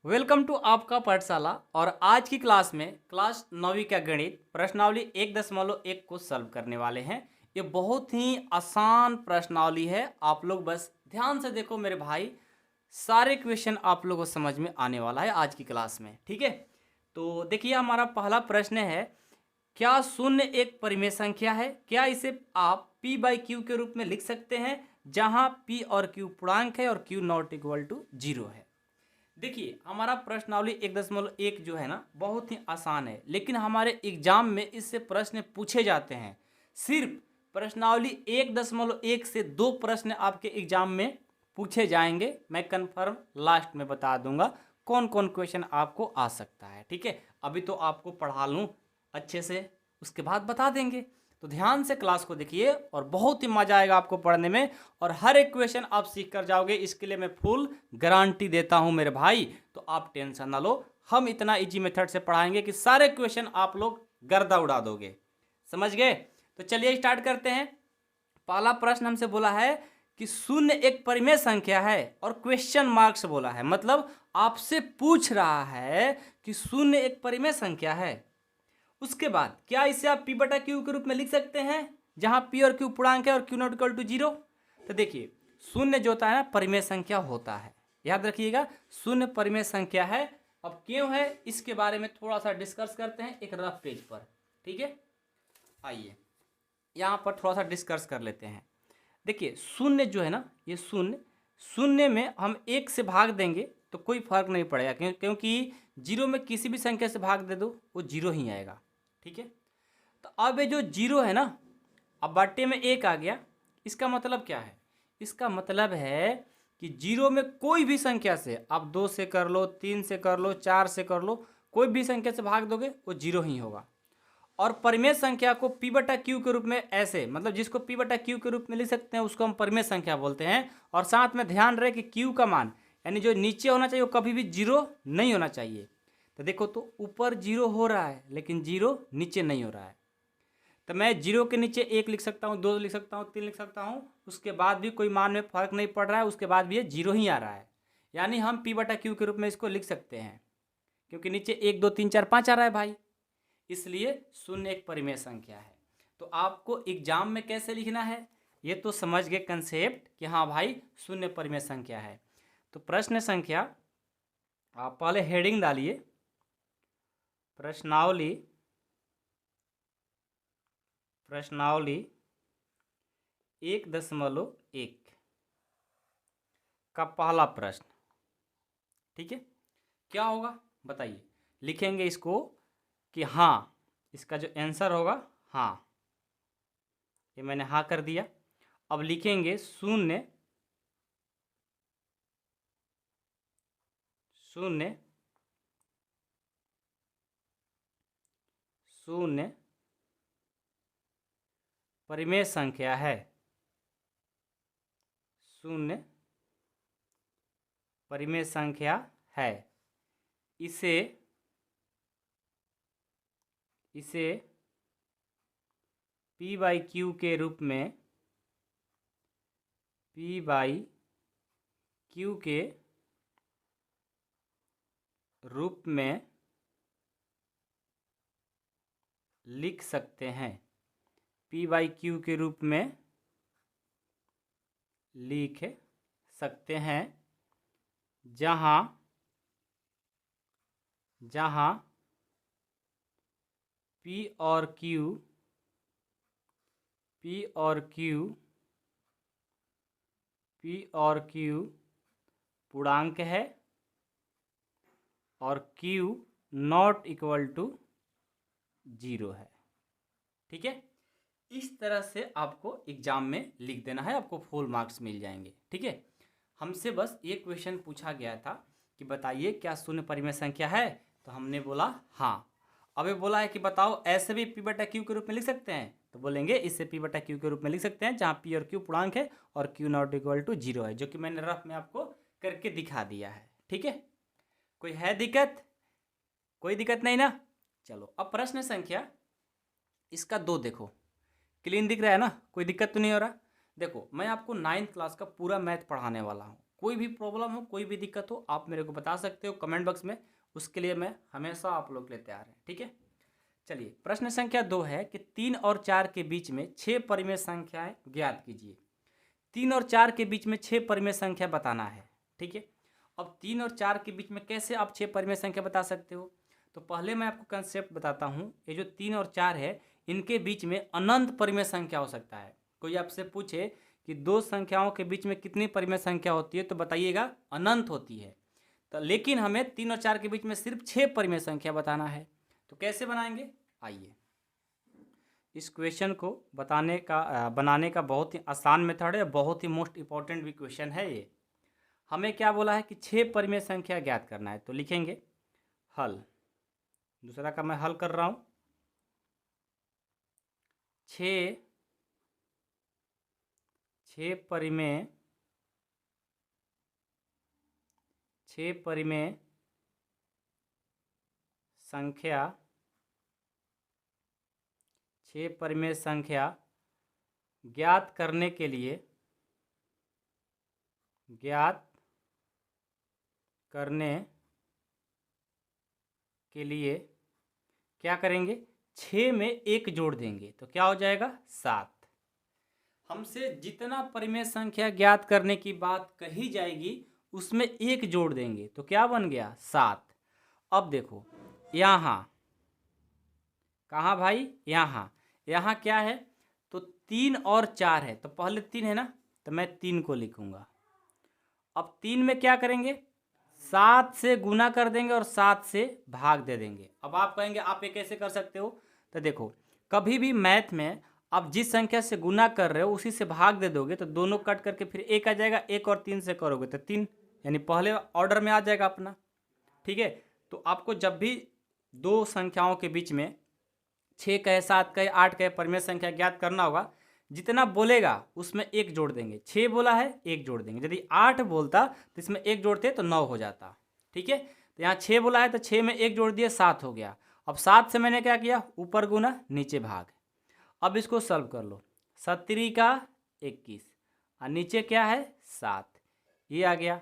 Welcome to आपका पाठशाला। और आज की क्लास में क्लास 9वीं का गणित प्रश्नावली 1.1 को सॉल्व करने वाले हैं। ये बहुत ही आसान प्रश्नावली है, आप लोग बस ध्यान से देखो मेरे भाई, सारे क्वेश्चन आप लोगों को समझ में आने वाला है आज की क्लास में। ठीक है, तो देखिए हमारा पहला प्रश्न है, क्या शून्य एक परिमेय संख्या है? क्या इसे आप p/q के रूप में लिख सकते हैं जहां p और q पूर्णांक है और q नॉट इक्वल टू 0 है। देखिए हमारा प्रश्नावली 1.1 जो है ना बहुत ही आसान है, लेकिन हमारे एग्जाम में इससे प्रश्न पूछे जाते हैं। सिर्फ प्रश्नावली 1.1 से 2 प्रश्न आपके एग्जाम में पूछे जाएंगे। मैं कंफर्म लास्ट में बता दूंगा कौन कौन क्वेश्चन आपको आ सकता है। ठीक है, अभी तो आपको पढ़ा लूँ अच्छे से, उसके बाद बता देंगे। तो ध्यान से क्लास को देखिए और बहुत ही मजा आएगा आपको पढ़ने में, और हर एक क्वेश्चन आप सीख कर जाओगे, इसके लिए मैं फुल गारंटी देता हूं मेरे भाई। तो आप टेंशन ना लो, हम इतना इजी मेथड से पढ़ाएंगे कि सारे क्वेश्चन आप लोग गर्दा उड़ा दोगे। समझ गए? तो चलिए स्टार्ट करते हैं। पहला प्रश्न हमसे बोला है कि शून्य एक परिमेय संख्या है और क्वेश्चन मार्क से बोला है, मतलब आपसे पूछ रहा है कि शून्य एक परिमेय संख्या है। उसके बाद क्या इसे आप p/q के रूप में लिख सकते हैं जहां p और q पूर्णांक है और q नॉट इक्वल टू 0। तो देखिए शून्य जो होता है ना परिमेय संख्या होता है, याद रखिएगा शून्य परिमेय संख्या है। अब क्यों है इसके बारे में थोड़ा सा डिस्कस करते हैं एक रफ पेज पर। ठीक है, आइए यहाँ पर थोड़ा सा डिस्कस कर लेते हैं। देखिए शून्य जो है ना, ये शून्य में हम एक से भाग देंगे तो कोई फर्क नहीं पड़ेगा, क्योंकि जीरो में किसी भी संख्या से भाग दे दो वो जीरो ही आएगा। ठीक है, तो अब ये जो जीरो है ना, अब बट्टे में एक आ गया, इसका मतलब क्या है? इसका मतलब है कि जीरो में कोई भी संख्या से आप 2 से कर लो, 3 से कर लो, 4 से कर लो, कोई भी संख्या से भाग दोगे वो जीरो ही होगा। और परिमेय संख्या को p/q के रूप में, ऐसे मतलब जिसको p/q के रूप में लिख सकते हैं उसको हम परिमेय संख्या बोलते हैं। और साथ में ध्यान रहे कि q का मान यानी जो नीचे होना चाहिए वो कभी भी जीरो नहीं होना चाहिए। तो देखो, तो ऊपर जीरो हो रहा है लेकिन जीरो नीचे नहीं हो रहा है, तो मैं जीरो के नीचे 1 लिख सकता हूँ, 2 लिख सकता हूँ, 3 लिख सकता हूँ, उसके बाद भी कोई मान में फर्क नहीं पड़ रहा है, उसके बाद भी ये जीरो ही आ रहा है। यानी हम p/q के रूप में इसको लिख सकते हैं, क्योंकि नीचे 1 2 3 4 5 आ रहा है भाई, इसलिए शून्य एक परिमेय संख्या है। तो आपको एग्जाम में कैसे लिखना है ये तो समझ गए कंसेप्ट कि हाँ भाई शून्य परिमेय संख्या है। तो प्रश्न संख्या, आप पहले हेडिंग डालिए, प्रश्नावली 1.1 का पहला प्रश्न। ठीक है, क्या होगा बताइए? लिखेंगे इसको कि हाँ, इसका जो आंसर होगा हाँ, ये मैंने हाँ कर दिया। अब लिखेंगे शून्य शून्य शून्य परिमेय संख्या है, शून्य परिमेय संख्या है। इसे p/q के रूप में लिख सकते हैं, p/q के रूप में लिख सकते हैं जहां p और q पूर्णांक है और q नॉट इक्वल टू 0 है। ठीक है, इस तरह से आपको एग्जाम में लिख देना है, आपको फुल मार्क्स मिल जाएंगे। ठीक है, हमसे बस ये क्वेश्चन पूछा गया था कि बताइए क्या शून्य परिमेय संख्या है, तो हमने बोला हाँ। अब ये बोला है कि बताओ ऐसे भी p/q के रूप में लिख सकते हैं, तो बोलेंगे इसे p/q के रूप में लिख सकते हैं जहाँ p और q पूर्णांक है और q नॉट इक्वल टू 0 है, जो कि मैंने रफ में आपको करके दिखा दिया है। ठीक है, कोई है दिक्कत? कोई दिक्कत नहीं ना? चलो अब प्रश्न संख्या इसका 2 देखो, क्लीन दिख रहा है ना, कोई दिक्कत तो नहीं हो रहा? देखो मैं आपको 9th क्लास का पूरा मैथ पढ़ाने वाला हूँ, कोई भी प्रॉब्लम हो, कोई भी दिक्कत हो, आप मेरे को बता सकते हो कमेंट बॉक्स में। उसके लिए मैं हमेशा आप लोग के लिए तैयार है। ठीक है, चलिए प्रश्न संख्या 2 है कि 3 और 4 के बीच में 6 परिमेय संख्याएं ज्ञात कीजिए। 3 और 4 के बीच में 6 परिमेय संख्या बताना है। ठीक है, अब 3 और 4 के बीच में कैसे आप 6 परिमेय संख्या बता सकते हो? तो पहले मैं आपको कंसेप्ट बताता हूँ। ये जो 3 और 4 है, इनके बीच में अनंत परिमेय संख्या हो सकता है। कोई आपसे पूछे कि दो संख्याओं के बीच में कितनी परिमेय संख्या होती है, तो बताइएगा अनंत होती है। तो लेकिन हमें 3 और 4 के बीच में सिर्फ 6 परिमेय संख्या बताना है। तो कैसे बनाएंगे, आइए। इस क्वेश्चन को बनाने का बहुत ही आसान मेथड है, बहुत ही मोस्ट इंपॉर्टेंट भी क्वेश्चन है ये। हमें क्या बोला है कि 6 परिमेय संख्या ज्ञात करना है, तो लिखेंगे हल। दूसरा का मैं हल कर रहा हूँ। 6 परिमेय 6 परिमेय संख्या 6 परिमेय संख्या ज्ञात करने के लिए क्या करेंगे, 6 में 1 जोड़ देंगे तो क्या हो जाएगा 7। हमसे जितना परिमेय संख्या ज्ञात करने की बात कही जाएगी उसमें 1 जोड़ देंगे तो क्या बन गया 7। अब देखो यहाँ, कहाँ भाई, यहाँ क्या है, तो 3 और 4 है, तो पहले 3 है ना, तो मैं 3 को लिखूंगा। अब 3 में क्या करेंगे, 7 से गुना कर देंगे और 7 से भाग दे देंगे। अब आप कहेंगे आप ये कैसे कर सकते हो, तो देखो कभी भी मैथ में आप जिस संख्या से गुना कर रहे हो उसी से भाग दे दोगे तो दोनों कट करके फिर 1 आ जाएगा। 1 और 3 से करोगे तो 3, यानी पहले ऑर्डर में आ जाएगा अपना। ठीक है, तो आपको जब भी दो संख्याओं के बीच में 6 कहे, 7 कहे, 8 कहे परिमेय संख्या ज्ञात करना होगा, जितना बोलेगा उसमें 1 जोड़ देंगे। 6 बोला है 1 जोड़ देंगे। यदि 8 बोलता तो इसमें 1 जोड़ते तो 9 हो जाता। ठीक है, तो यहाँ 6 बोला है तो 6 में 1 जोड़ दिए 7 हो गया। अब 7 से मैंने क्या किया, ऊपर गुना नीचे भाग। अब इसको सॉल्व कर लो, 7 का 21 और नीचे क्या है 7, ये आ गया।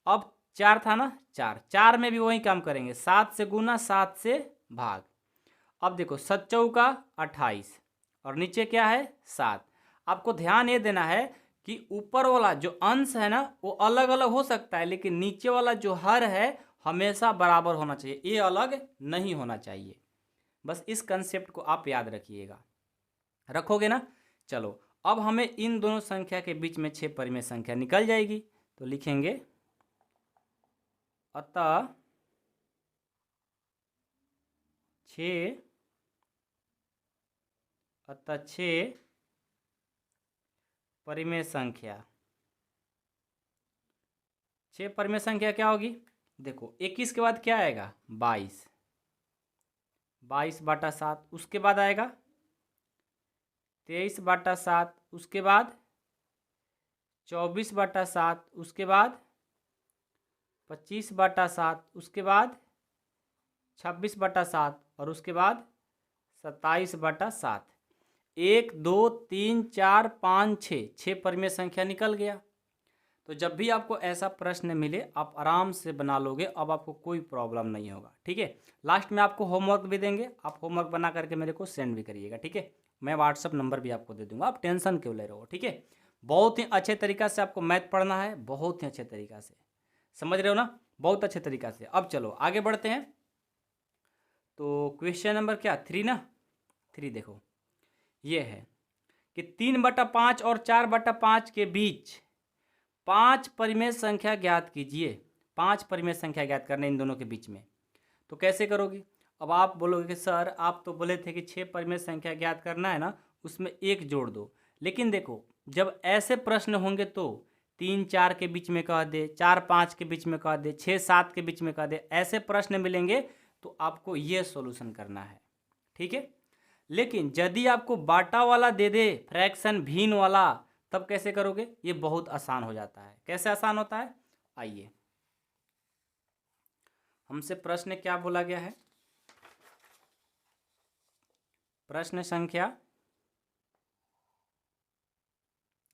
अब 4 था ना, 4 में भी वही काम करेंगे, 7 से गुना 7 से भाग। अब देखो 7 चौका 28 और नीचे क्या है 7। आपको ध्यान ये देना है कि ऊपर वाला जो अंश है ना वो अलग अलग हो सकता है, लेकिन नीचे वाला जो हर है हमेशा बराबर होना चाहिए, ये अलग नहीं होना चाहिए। बस इस कंसेप्ट को आप याद रखिएगा, रखोगे ना। चलो अब हमें इन दोनों संख्या के बीच में 6 परिमेय संख्या निकल जाएगी, तो लिखेंगे अतः 6 परिमेय संख्या 6 परिमेय संख्या क्या होगी, देखो 21 के बाद क्या आएगा 22, 22/7, उसके बाद आएगा 23/7, उसके बाद 24/7, उसके बाद 25/7, उसके बाद 26/7 और उसके बाद 27/7। 1 2 3 4 5 6 परिमेय संख्या निकल गया। तो जब भी आपको ऐसा प्रश्न मिले आप आराम से बना लोगे, अब आपको कोई प्रॉब्लम नहीं होगा। ठीक है, लास्ट में आपको होमवर्क भी देंगे, आप होमवर्क बना करके मेरे को सेंड भी करिएगा। ठीक है, मैं व्हाट्सअप नंबर भी आपको दे दूंगा, आप टेंशन क्यों ले रहे हो। ठीक है, बहुत ही अच्छे तरीक़ा से आपको मैथ पढ़ना है, बहुत ही अच्छे तरीक़ा से, समझ रहे हो ना, बहुत अच्छे तरीक़ा से। अब चलो आगे बढ़ते हैं। तो क्वेश्चन नंबर क्या 3 ना, 3 देखो ये है कि 3/5 और 4/5 के बीच 5 परिमेय संख्या ज्ञात कीजिए। 5 परिमेय संख्या ज्ञात करना इन दोनों के बीच में, तो कैसे करोगे। अब आप बोलोगे कि सर आप तो बोले थे कि 6 परिमेय संख्या ज्ञात करना है ना, उसमें 1 जोड़ दो। लेकिन देखो जब ऐसे प्रश्न होंगे तो 3 4 के बीच में कह दे, 4 5 के बीच में कह दे, 6 7 के बीच में कह दे, ऐसे प्रश्न मिलेंगे तो आपको ये सॉल्यूशन करना है। ठीक है, लेकिन यदि आपको बाटा वाला दे दे, फ्रैक्शन भिन्न वाला, तब कैसे करोगे, ये बहुत आसान हो जाता है। कैसे आसान होता है, आइए हमसे प्रश्न क्या बोला गया है, प्रश्न संख्या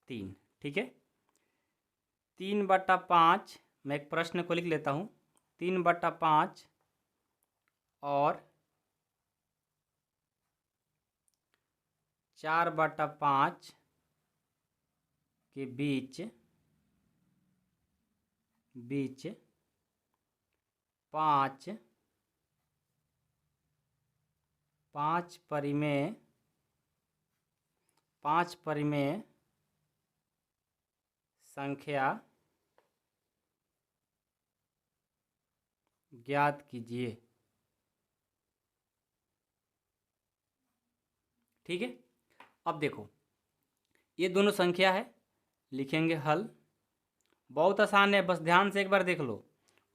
3। ठीक है, 3/5, मैं एक प्रश्न को लिख लेता हूँ, 3/5 और 4/5 के बीच 5 परिमेय संख्या ज्ञात कीजिए। ठीक है, अब देखो ये दोनों संख्या है, लिखेंगे हल। बहुत आसान है, बस ध्यान से एक बार देख लो,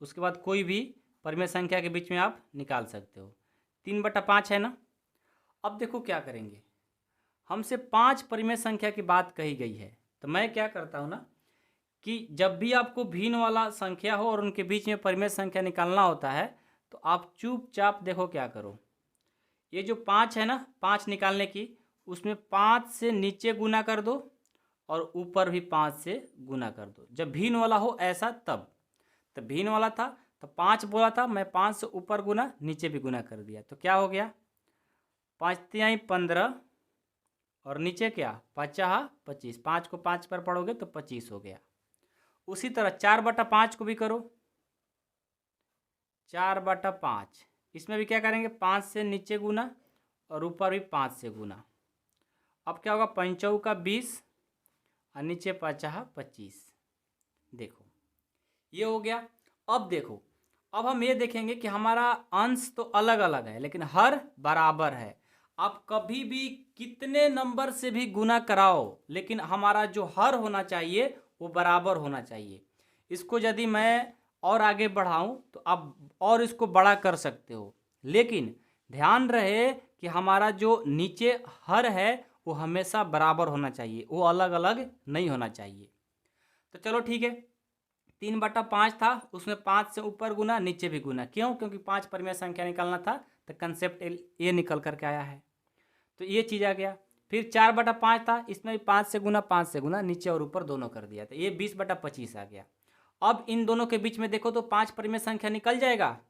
उसके बाद कोई भी परिमेय संख्या के बीच में आप निकाल सकते हो। 3/5 है ना। अब देखो क्या करेंगे, हमसे 5 परिमेय संख्या की बात कही गई है, तो मैं क्या करता हूँ ना कि जब भी आपको भिन्न वाला संख्या हो और उनके बीच में परिमेय संख्या निकालना होता है, तो आप चुपचाप देखो क्या करो, ये जो 5 है ना, 5 निकालने की, उसमें 5 से नीचे गुना कर दो और ऊपर भी 5 से गुना कर दो। जब भिन्न वाला हो ऐसा तब भिन्न वाला था तो 5 बोला था, मैं 5 से ऊपर गुना नीचे भी गुना कर दिया, तो क्या हो गया, 5 तिहाई 15 और नीचे क्या 5 25, 5 को 5 पर पढ़ोगे तो 25 हो गया। उसी तरह 4/5 को भी करो, 4/5, इसमें भी क्या करेंगे, 5 से नीचे गुना और ऊपर भी 5 से गुना। अब क्या होगा, 5 का 20 और नीचे 5 25। देखो ये हो गया। अब देखो, अब हम ये देखेंगे कि हमारा अंश तो अलग अलग है लेकिन हर बराबर है। आप कभी भी कितने नंबर से भी गुना कराओ, लेकिन हमारा जो हर होना चाहिए वो बराबर होना चाहिए। इसको यदि मैं और आगे बढ़ाऊं तो आप और इसको बड़ा कर सकते हो, लेकिन ध्यान रहे कि हमारा जो नीचे हर है वो हमेशा बराबर होना चाहिए, वो अलग अलग नहीं होना चाहिए। तो चलो ठीक है, 3/5 था, उसमें 5 से ऊपर गुना नीचे भी गुना, क्यों, क्योंकि 5 परिमेय संख्या निकालना था, तो कंसेप्ट ये निकल करके आया है, तो ये चीज़ आ गया। फिर 4/5 था, इसमें भी 5 से गुना नीचे और ऊपर दोनों कर दिया, तो ये 20/25 आ गया। अब इन दोनों के बीच में देखो तो 5 परिमेय संख्या निकल जाएगा,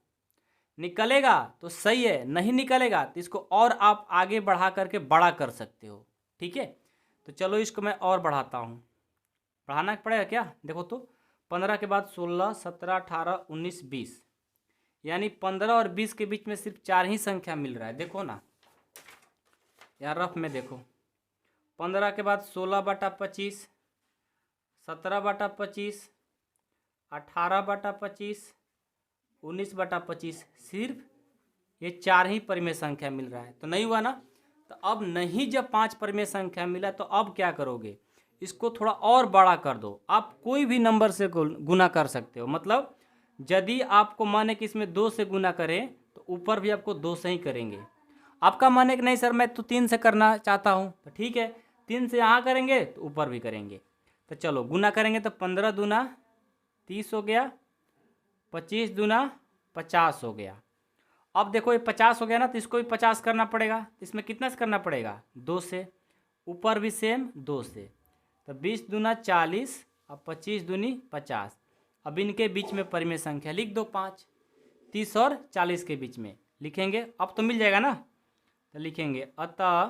निकलेगा तो सही है, नहीं निकलेगा तो इसको और आप आगे बढ़ा करके बड़ा कर सकते हो। ठीक है, तो चलो इसको मैं और बढ़ाता हूँ, बढ़ाना पड़ेगा क्या, देखो तो 15 के बाद 16 17 18 19 20, यानी 15 और 20 के बीच में सिर्फ 4 ही संख्या मिल रहा है। देखो ना यार रफ में देखो, 15 के बाद 16/25, 17/25, 18/25, 19/25, सिर्फ ये 4 ही परिमेय संख्या मिल रहा है, तो नहीं हुआ ना। तो अब नहीं, जब 5 परिमेय संख्या मिला तो अब क्या करोगे, इसको थोड़ा और बड़ा कर दो। आप कोई भी नंबर से गुना कर सकते हो, मतलब यदि आपको माने कि इसमें 2 से गुना करें तो ऊपर भी आपको 2 से ही करेंगे। आपका माने कि नहीं सर मैं तो 3 से करना चाहता हूँ, तो ठीक है, 3 से यहाँ करेंगे तो ऊपर भी करेंगे। तो चलो गुना करेंगे तो 15 दूना 30 हो गया, 25 दूना 50 हो गया। अब देखो ये 50 हो गया ना, तो इसको भी 50 करना पड़ेगा, इसमें कितना से करना पड़ेगा, 2 से, ऊपर भी सेम 2 से, तो 20 दूना 40 और 25 दूनी 50। अब इनके बीच में परिमेय संख्या लिख दो 5, 30 और 40 के बीच में लिखेंगे, अब तो मिल जाएगा ना, तो लिखेंगे अतः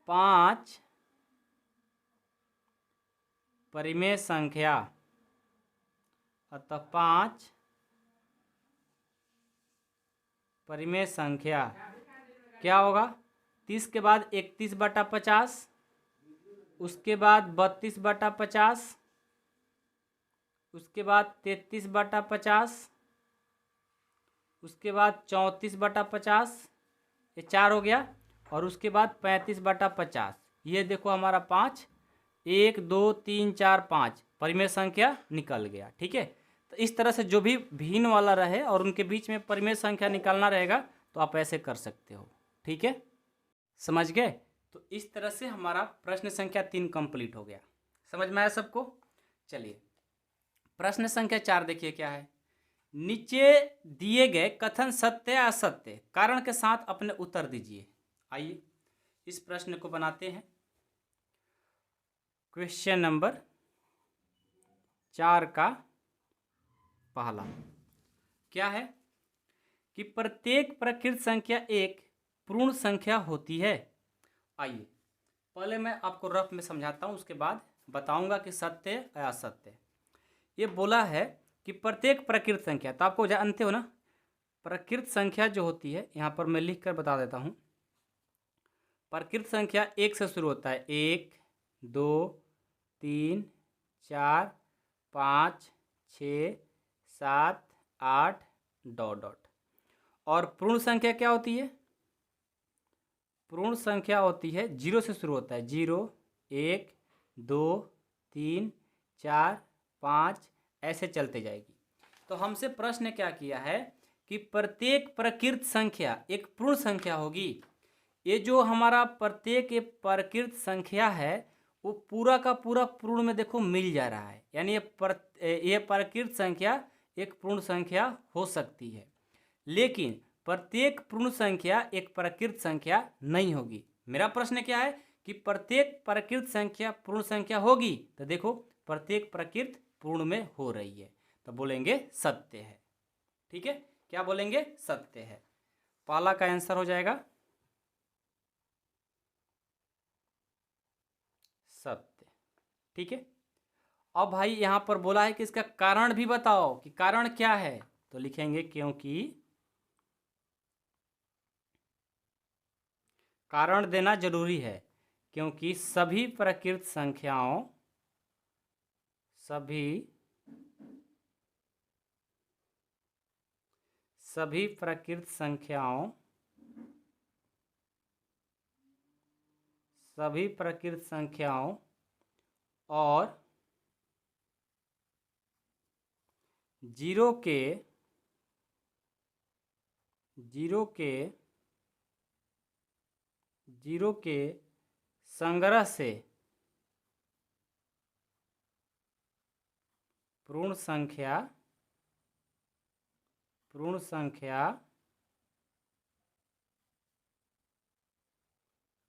5 परिमेय संख्या, अतः 5 परिमेय संख्या क्या होगा, 30 के बाद 31/50, उसके बाद 32/50, उसके बाद 33/50, उसके बाद 34/50, ये 4 हो गया, और उसके बाद 35/50। ये देखो हमारा 5, 1 2 3 4 5 परिमेय संख्या निकल गया। ठीक है, तो इस तरह से जो भी भिन्न वाला रहे और उनके बीच में परिमेय संख्या निकालना रहेगा तो आप ऐसे कर सकते हो। ठीक है, समझ गए। तो इस तरह से हमारा प्रश्न संख्या 3 कंप्लीट हो गया। समझ में आया सबको। चलिए प्रश्न संख्या 4 देखिए क्या है। नीचे दिए गए कथन सत्य या असत्य कारण के साथ अपने उत्तर दीजिए। आइए इस प्रश्न को बनाते हैं। क्वेश्चन नंबर 4 का पहला क्या है कि प्रत्येक प्रकृत संख्या एक पूर्ण संख्या होती है। आइए पहले मैं आपको रफ में समझाता हूँ, उसके बाद बताऊंगा कि सत्य या असत्य। ये बोला है कि प्रत्येक प्रकृत संख्या, तो आपको जानते हो ना प्रकृत संख्या जो होती है, यहाँ पर मैं लिख कर बता देता हूँ। प्रकृत संख्या एक से शुरू होता है, 1 2 3 4 5 6 7 8 ... और पूर्ण संख्या क्या होती है? पूर्ण संख्या होती है 0 से शुरू होता है, 0 1 2 3 4 5 ऐसे चलते जाएगी। तो हमसे प्रश्न क्या किया है कि प्रत्येक प्रकृत संख्या एक पूर्ण संख्या होगी। ये जो हमारा प्रत्येक ये प्रकृत संख्या है वो पूरा का पूरा पूर्ण में देखो मिल जा रहा है, यानी ये प्रकृत संख्या एक पूर्ण संख्या हो सकती है, लेकिन प्रत्येक पूर्ण संख्या एक प्रकृत संख्या नहीं होगी। मेरा प्रश्न क्या है कि प्रत्येक प्रकृत संख्या पूर्ण संख्या होगी, तो देखो प्रत्येक प्रकृत पूर्ण में हो रही है, तो बोलेंगे सत्य है। ठीक है, क्या बोलेंगे? सत्य है। पहला का आंसर हो जाएगा सत्य। ठीक है, अब भाई यहाँ पर बोला है कि इसका कारण भी बताओ कि कारण क्या है, तो लिखेंगे क्योंकि, कारण देना जरूरी है, क्योंकि सभी प्रकृत संख्याओं सभी प्रकृत संख्याओं और जीरो के संग्रह से पूर्ण संख्या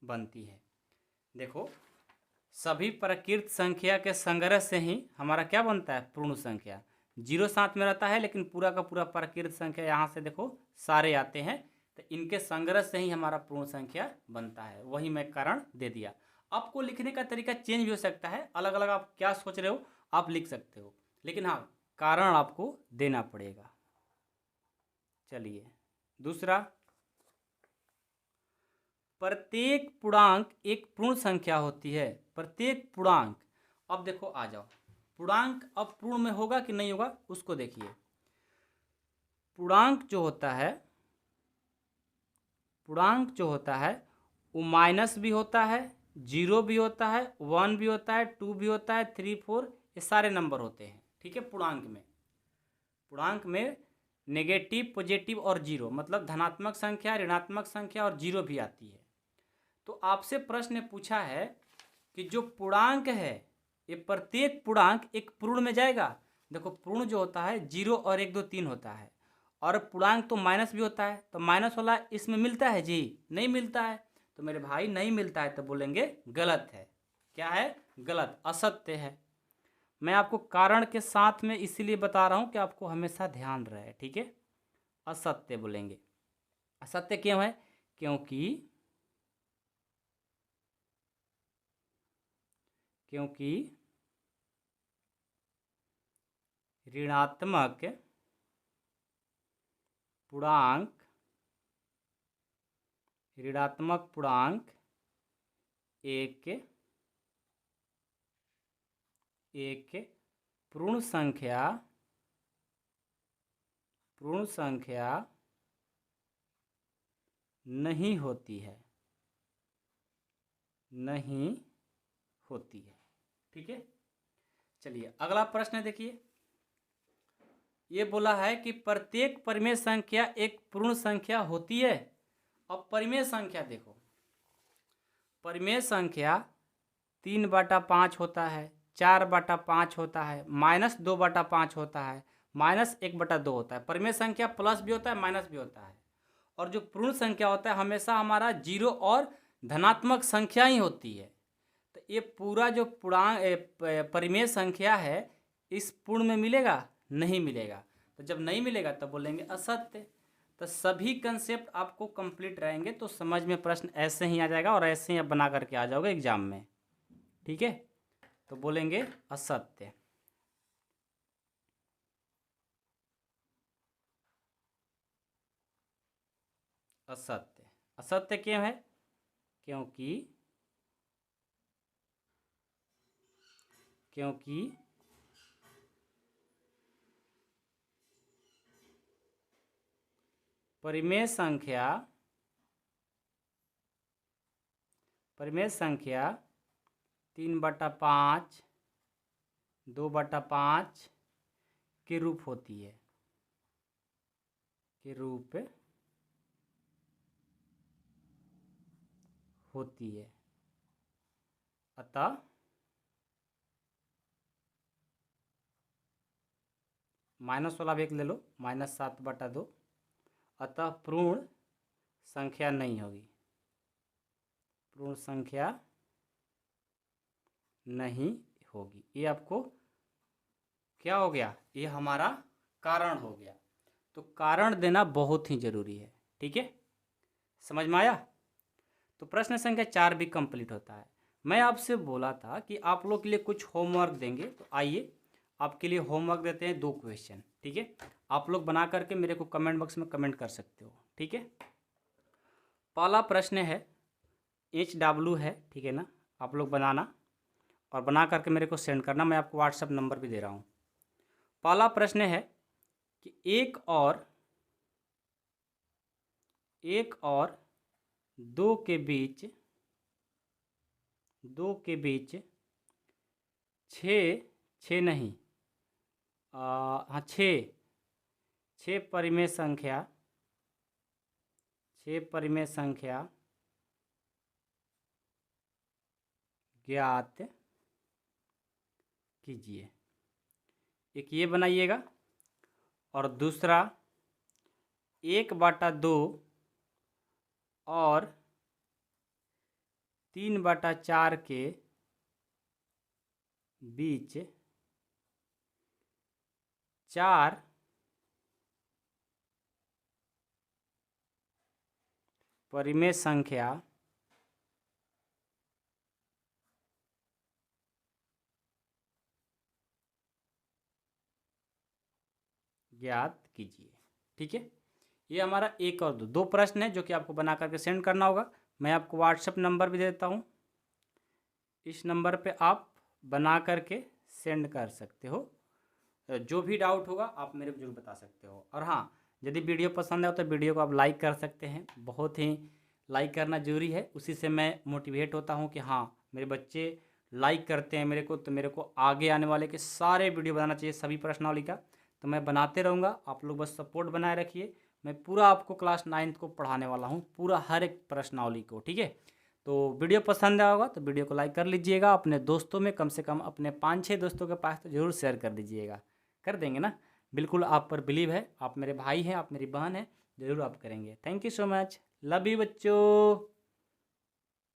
बनती है। देखो सभी प्रकृत संख्या के संग्रह से ही हमारा क्या बनता है? पूर्ण संख्या। 0 साथ में रहता है, लेकिन पूरा का पूरा प्रकृत संख्या यहाँ से देखो सारे आते हैं, तो इनके संग्रह से ही हमारा पूर्ण संख्या बनता है। वही मैं कारण दे दिया। आपको लिखने का तरीका चेंज भी हो सकता है, अलग अलग आप क्या सोच रहे हो आप लिख सकते हो, लेकिन हाँ कारण आपको देना पड़ेगा। चलिए दूसरा, प्रत्येक पूर्णांक एक पूर्ण संख्या होती है। प्रत्येक पूर्णांक, अब देखो आ जाओ, पूर्णांक अब पूर्ण में होगा कि नहीं होगा उसको देखिए। पूर्णांक जो होता है वो माइनस भी होता है, 0 भी होता है, 1 भी होता है, 2 भी होता है, 3 4 ये सारे नंबर होते हैं। ठीक है, पूर्णांक में नेगेटिव पॉजिटिव और 0 मतलब धनात्मक संख्या, ऋणात्मक संख्या और 0 भी आती है। तो आपसे प्रश्न पूछा है कि जो पूर्णांक है ये प्रत्येक पूर्णांक एक पूर्ण में जाएगा। देखो पूर्ण जो होता है 0 और 1 2 3 होता है, और पूर्णांक तो माइनस भी होता है, तो माइनस वाला इसमें मिलता है जी? नहीं मिलता है। तो मेरे भाई नहीं मिलता है तो बोलेंगे गलत है। क्या है? गलत, असत्य है। मैं आपको कारण के साथ में इसीलिए बता रहा हूँ कि आपको हमेशा ध्यान रहे। ठीक है, असत्य बोलेंगे। असत्य क्यों है? क्योंकि ऋणात्मक पूर्णांक एक पूर्ण संख्या नहीं होती है। ठीक है, चलिए अगला प्रश्न देखिए। ये बोला है कि प्रत्येक परिमेय संख्या एक पूर्ण संख्या होती है। अब परिमेय संख्या देखो, परिमेय संख्या 3/5 होता है, 4/5 होता है, -2/5 होता है, -1/2 होता है। परिमेय संख्या प्लस भी होता है, माइनस भी होता है। और जो पूर्ण संख्या होता है हमेशा हमारा 0 और धनात्मक संख्या ही होती है। तो ये पूरा जो परिमेय संख्या है इस पूर्ण में मिलेगा? नहीं मिलेगा। तो जब नहीं मिलेगा तब बोलेंगे असत्य। तो सभी कंसेप्ट आपको कंप्लीट रहेंगे तो समझ में प्रश्न ऐसे ही आ जाएगा और ऐसे ही आप बना करके आ जाओगे एग्जाम में। ठीक है, तो बोलेंगे असत्य। असत्य। असत्य क्यों है? क्योंकि परिमेय संख्या 3/5 2/5 के रूप होती है, अतः माइनस वाला भी एक ले लो, -7/2। अतः पूर्ण संख्या नहीं होगी, ये आपको क्या हो गया? ये हमारा कारण हो गया। तो कारण देना बहुत ही जरूरी है। ठीक है, समझ में आया? तो प्रश्न संख्या 4 भी कंप्लीट होता है। मैं आपसे बोला था कि आप लोग के लिए कुछ होमवर्क देंगे, तो आइए आपके लिए होमवर्क देते हैं 2 क्वेश्चन। ठीक है, आप लोग बना करके मेरे को कमेंट बॉक्स में कमेंट कर सकते हो। ठीक है, पहला प्रश्न है HW है, ठीक है ना, आप लोग बनाना और बना करके मेरे को सेंड करना। मैं आपको व्हाट्सएप नंबर भी दे रहा हूँ। पहला प्रश्न है कि एक और दो के बीच 6 नहीं, हाँ 6 परिमेय संख्या ज्ञात कीजिए। एक ये बनाइएगा और दूसरा 1/2 और 3/4 के बीच 4 परिमेय संख्या ज्ञात कीजिए। ठीक है, ये हमारा 1 और 2 प्रश्न है जो कि आपको बना करके सेंड करना होगा। मैं आपको व्हाट्सएप नंबर भी देता हूँ, इस नंबर पे आप बना करके सेंड कर सकते हो। जो भी डाउट होगा आप मेरे को जरूर बता सकते हो। और हाँ, यदि वीडियो पसंद है तो वीडियो को आप लाइक कर सकते हैं, बहुत ही लाइक करना जरूरी है। उसी से मैं मोटिवेट होता हूँ कि हाँ मेरे बच्चे लाइक करते हैं मेरे को, तो मेरे को आगे आने वाले के सारे वीडियो बनाना चाहिए सभी प्रश्नावली का। तो मैं बनाते रहूँगा, आप लोग बस सपोर्ट बनाए रखिए। मैं पूरा आपको क्लास 9th को पढ़ाने वाला हूँ, पूरा हर एक प्रश्नावली को। ठीक है, तो वीडियो पसंद आया होगा तो वीडियो को लाइक कर लीजिएगा। अपने दोस्तों में कम से कम अपने 5-6 दोस्तों के पास तो ज़रूर शेयर कर दीजिएगा। कर देंगे ना? बिल्कुल आप पर बिलीव है, आप मेरे भाई हैं, आप मेरी बहन हैं, ज़रूर आप करेंगे। Thank you so much, love you बच्चों।